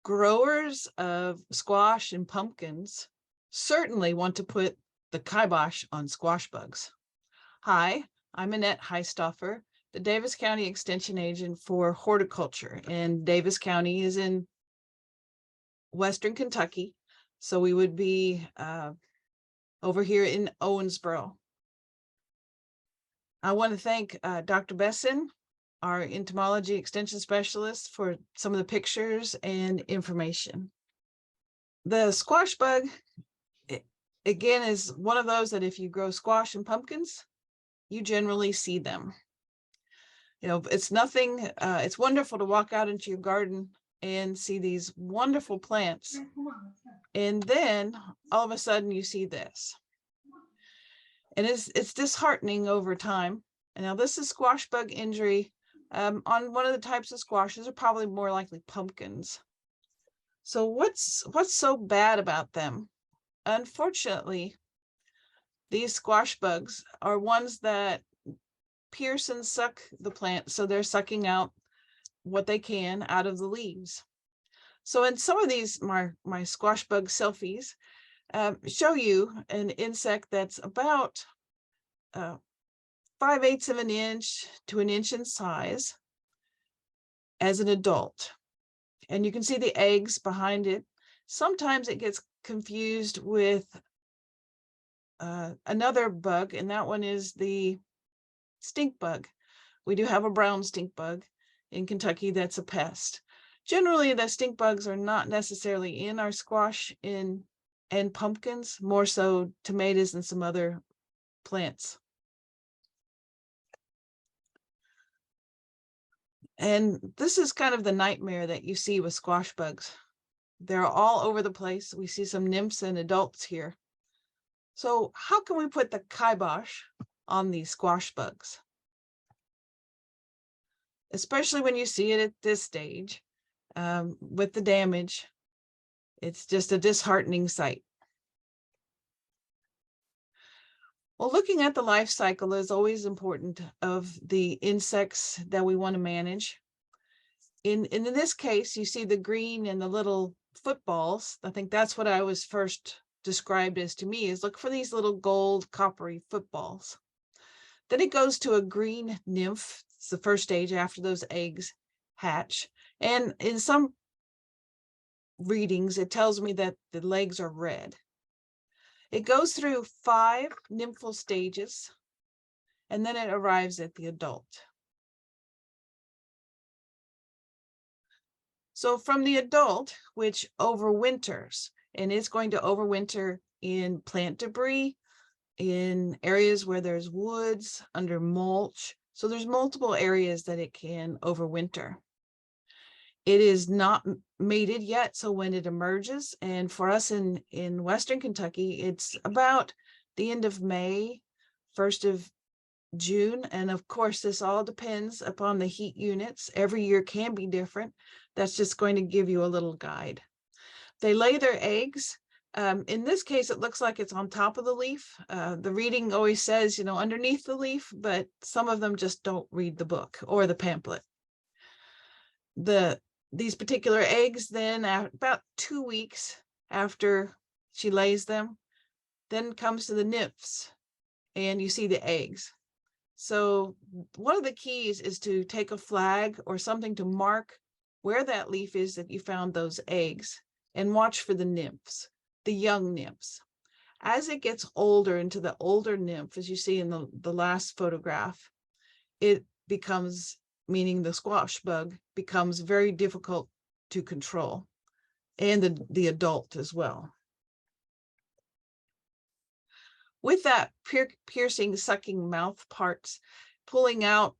growers of squash and pumpkins certainly want to put the kibosh on squash bugs. Hi, I'm Annette Heisdorffer, the Daviess County Extension Agent for Horticulture, and Daviess County is in Western Kentucky, so we would be over here in Owensboro. I want to thank Dr. Besson, our entomology extension specialist, for some of the pictures and information. The squash bug, again, is one of those that if you grow squash and pumpkins, you generally see them. You know, it's nothing, it's wonderful to walk out into your garden and see these wonderful plants. And then all of a sudden you see this. And it's disheartening over time. And now this is squash bug injury on one of the types of squashes, are probably more likely pumpkins. So what's so bad about them? Unfortunately, these squash bugs are ones that pierce and suck the plant, so they're sucking out what they can out of the leaves. So in some of these, my squash bug selfies show you an insect that's about 5/8 of an inch to an inch in size as an adult. And you can see the eggs behind it. Sometimes it gets confused with another bug, and that one is the stink bug. We do have a brown stink bug in Kentucky that's a pest. Generally, the stink bugs are not necessarily in our squash and pumpkins, more so tomatoes and some other plants. And this is kind of the nightmare that you see with squash bugs. They're all over the place. We see some nymphs and adults here. So how can we put the kibosh on these squash bugs? Especially when you see it at this stage with the damage, it's just a disheartening sight. Well, looking at the life cycle is always important of the insects that we want to manage. In this case, you see the green and the little footballs. I think that's what I was first described as to me, is look for these little gold coppery footballs. Then it goes to a green nymph. It's the first stage after those eggs hatch. And in some readings, it tells me that the legs are red. It goes through 5 nymphal stages, and then it arrives at the adult. So from the adult, which overwinters, and it's going to overwinter in plant debris, in areas where there's woods, under mulch. So there's multiple areas that it can overwinter. It is not mated yet, so when it emerges, and for us in Western Kentucky, it's about the end of May, 1st of June. And of course, this all depends upon the heat units. Every year can be different. That's just going to give you a little guide. They lay their eggs. In this case, it looks like it's on top of the leaf. The reading always says, you know, underneath the leaf, but some of them just don't read the book or the pamphlet. These particular eggs then, about 2 weeks after she lays them, then comes to the nymphs, and you see the eggs. So one of the keys is to take a flag or something to mark where that leaf is that you found those eggs, and watch for the nymphs, the young nymphs. As it gets older, into the older nymph, as you see in the last photograph, it becomes, meaning the squash bug, becomes very difficult to control, and the adult as well. With that piercing, sucking mouth parts, pulling out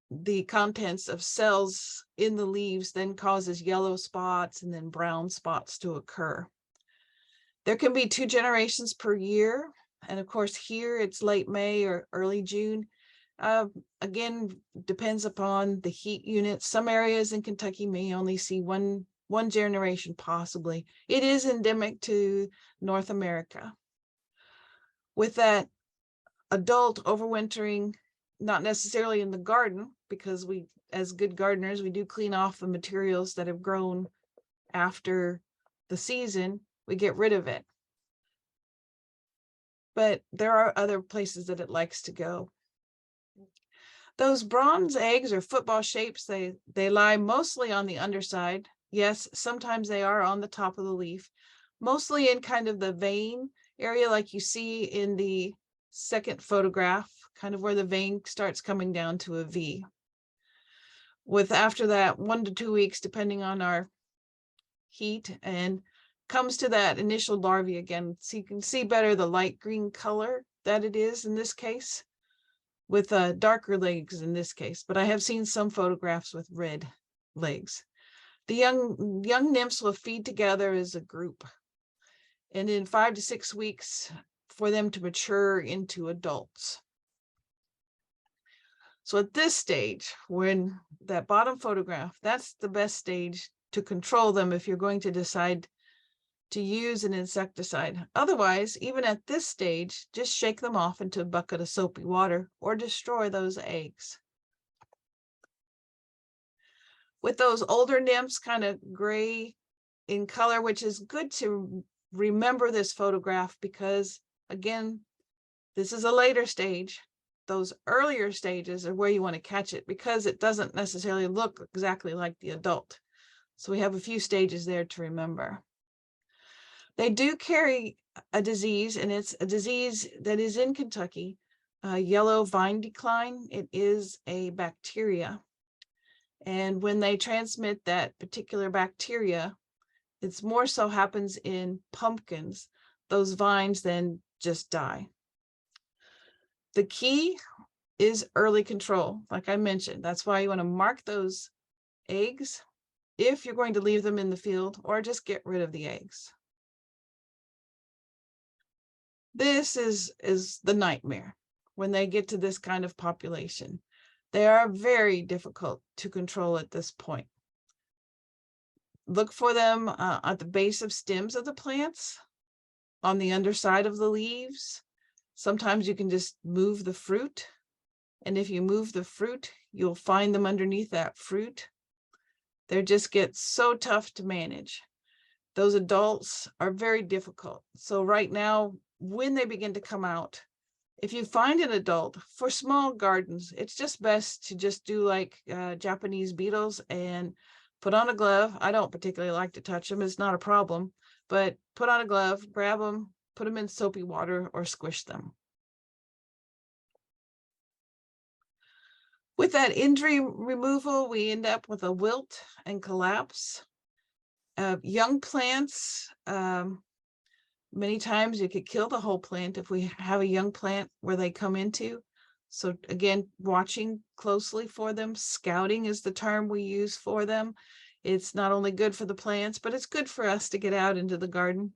the contents of cells in the leaves then causes yellow spots and then brown spots to occur. There can be 2 generations per year. And of course, here it's late May or early June. Again, depends upon the heat units. Some areas in Kentucky may only see one generation, possibly. It is endemic to North America. With that adult overwintering, not necessarily in the garden, because we, as good gardeners, we do clean off the materials that have grown after the season, we get rid of it. But there are other places that it likes to go. Those bronze eggs or football shapes, they lie mostly on the underside. Yes, sometimes they are on the top of the leaf, mostly in kind of the vein area like you see in the second photograph, kind of where the vein starts coming down to a V. With after that 1 to 2 weeks, depending on our heat, and comes to that initial larvae again. So you can see better the light green color that it is in this case, with darker legs in this case, but I have seen some photographs with red legs. The young nymphs will feed together as a group, and in 5 to 6 weeks for them to mature into adults. So at this stage, when that bottom photograph, that's the best stage to control them if you're going to decide to use an insecticide. Otherwise, even at this stage, just shake them off into a bucket of soapy water or destroy those eggs. With those older nymphs, kind of gray in color, which is good to remember this photograph because, again, this is a later stage. Those earlier stages are where you want to catch it because it doesn't necessarily look exactly like the adult. So we have a few stages there to remember. They do carry a disease, and it's a disease that is in Kentucky, yellow vine decline. It is a bacteria. And when they transmit that particular bacteria, it's more so happens in pumpkins. Those vines then just die. The key is early control. Like I mentioned, that's why you want to mark those eggs if you're going to leave them in the field, or just get rid of the eggs. This is the nightmare when they get to this kind of population. They are very difficult to control at this point. Look for them at the base of stems of the plants, on the underside of the leaves. Sometimes you can just move the fruit. And if you move the fruit, you'll find them underneath that fruit. They just get so tough to manage. Those adults are very difficult. So right now, when they begin to come out, if you find an adult for small gardens, it's just best to just do like Japanese beetles and put on a glove. I don't particularly like to touch them. It's not a problem, but put on a glove, grab them, put them in soapy water or squish them. With that injury removal, we end up with a wilt and collapse. Young plants, many times you could kill the whole plant if we have a young plant where they come into. So again, watching closely for them. Scouting is the term we use for them. It's not only good for the plants, but it's good for us to get out into the garden.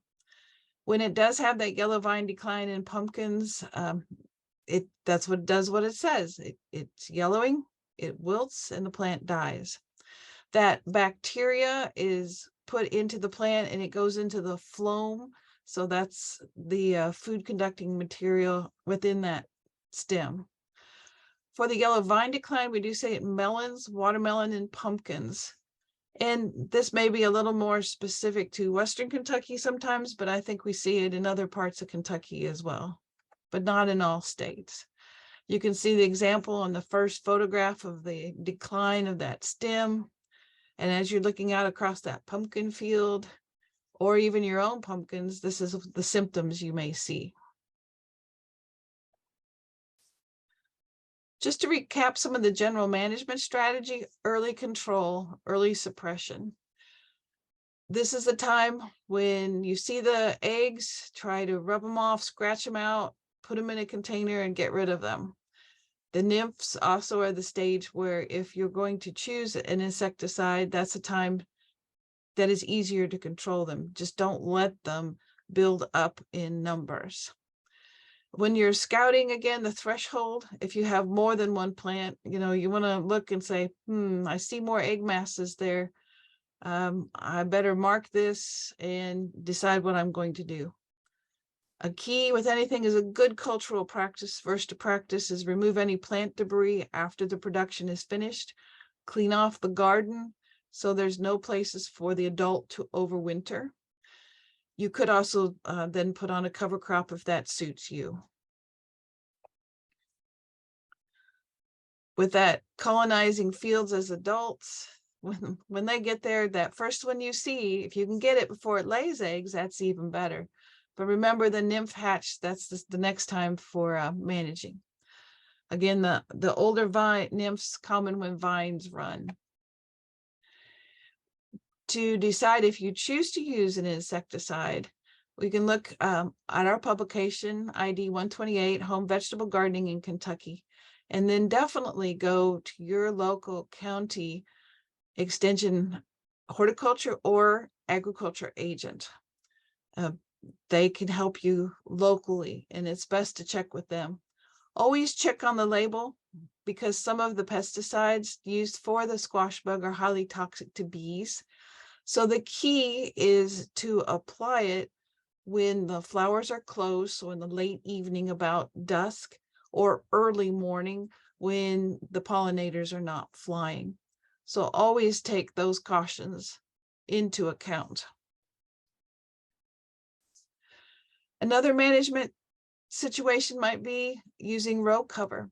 When it does have that yellow vine decline in pumpkins, that's what it does what it says. It's yellowing, it wilts, and the plant dies. That bacteria is put into the plant and it goes into the phloem. So that's the food conducting material within that stem. For the yellow vine decline, we do say it melons, watermelon, and pumpkins. And this may be a little more specific to Western Kentucky sometimes, but I think we see it in other parts of Kentucky as well, but not in all states. You can see the example on the first photograph of the decline of that stem. And as you're looking out across that pumpkin field, or even your own pumpkins, this is the symptoms you may see. Just to recap some of the general management strategy: early control, early suppression. This is the time when you see the eggs, try to rub them off, scratch them out, put them in a container and get rid of them. The nymphs also are the stage where if you're going to choose an insecticide, that's a time that is easier to control them. Just don't let them build up in numbers. When you're scouting, again, the threshold, if you have more than one plant, you want to look and say, I see more egg masses there. I better mark this and decide what I'm going to do. A key with anything is a good cultural practice. First to practice is remove any plant debris after the production is finished. Clean off the garden. so there's no places for the adult to overwinter. You could also then put on a cover crop if that suits you. With that colonizing fields as adults, when they get there, that first one you see, if you can get it before it lays eggs, that's even better. But remember, the nymph hatch, that's the next time for managing. Again, the older nymphs common when vines run. To decide if you choose to use an insecticide, we can look at our publication, ID 128, Home Vegetable Gardening in Kentucky, and then definitely go to your local county extension horticulture or agriculture agent. They can help you locally, and it's best to check with them. Always check on the label, because some of the pesticides used for the squash bug are highly toxic to bees. So the key is to apply it when the flowers are closed, so in the late evening about dusk, or early morning when the pollinators are not flying. So always take those cautions into account. Another management situation might be using row cover.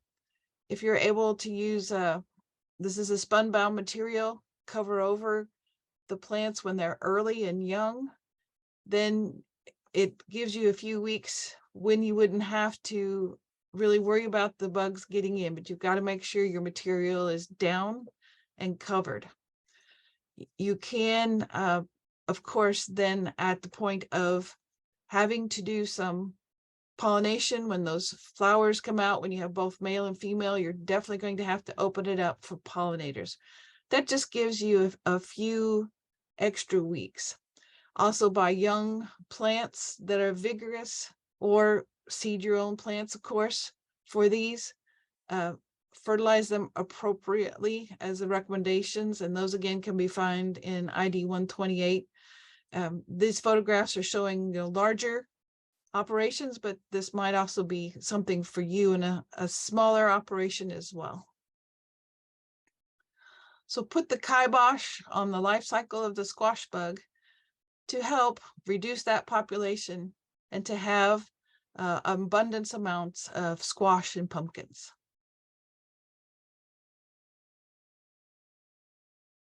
If you're able to use, this is a spun-bound material, cover over the plants when they're early and young, then it gives you a few weeks when you wouldn't have to really worry about the bugs getting in, but you've got to make sure your material is down and covered. You can, of course, then at the point of having to do some pollination, when those flowers come out, when you have both male and female, you're definitely going to have to open it up for pollinators. That just gives you a few extra weeks. Also, buy young plants that are vigorous, or seed your own plants, of course, for these. Fertilize them appropriately as the recommendations, and those again can be found in ID 128. These photographs are showing larger operations, but this might also be something for you in a smaller operation as well. So put the kibosh on the life cycle of the squash bug to help reduce that population and to have abundance amounts of squash and pumpkins.